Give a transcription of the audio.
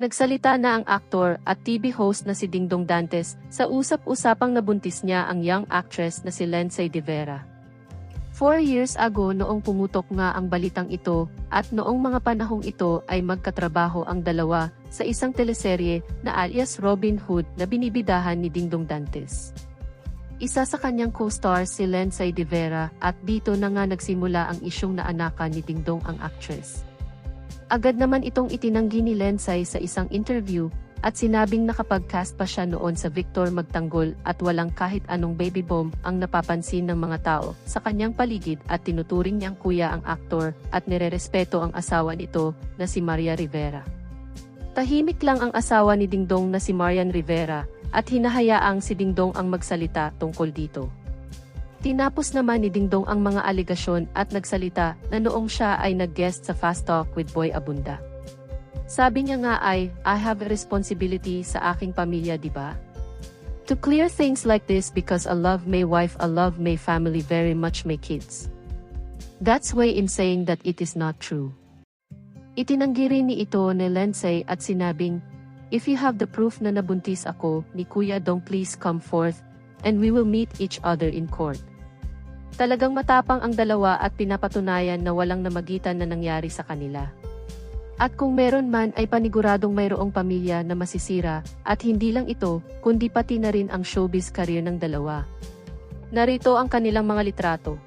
Nagsalita na ang aktor at TV host na si Dingdong Dantes sa usap-usapang nabuntis niya ang young actress na si Lendsay de Vera. 4 years ago noong pumutok nga ang balitang ito at noong mga panahong ito ay magkatrabaho ang dalawa sa isang teleserye na alias Robin Hood na binibidahan ni Dingdong Dantes. Isa sa kanyang co-star si Lendsay de Vera at dito na nga nagsimula ang isyong naanakan ni Dingdong ang actress. Agad naman itong itinanggi ni Lendsay sa isang interview at sinabing nakapag-cast pa siya noon sa Victor Magtanggol at walang kahit anong baby bomb ang napapansin ng mga tao sa kanyang paligid at tinuturing niyang kuya ang aktor at nirerespeto ang asawa nito na si Maria Rivera. Tahimik lang ang asawa ni Dingdong na si Marian Rivera at hinahayaang si Dingdong ang magsalita tungkol dito. Tinapos naman ni Dingdong ang mga aligasyon at nagsalita na noong siya ay nag-guest sa Fast Talk with Boy Abunda. Sabi niya nga ay, I have a responsibility sa aking pamilya, diba? To clear things like this because I love my wife, I love my family very much, my kids. That's way in saying that it is not true. Itinanggi rin ni ito ni Lendsay at sinabing, if you have the proof na nabuntis ako ni Kuya Dong, please come forth and we will meet each other in court. Talagang matapang ang dalawa at pinapatunayan na walang namagitan na nangyari sa kanila. At kung meron man ay paniguradong mayroong pamilya na masisira at hindi lang ito, kundi pati na rin ang showbiz career ng dalawa. Narito ang kanilang mga litrato.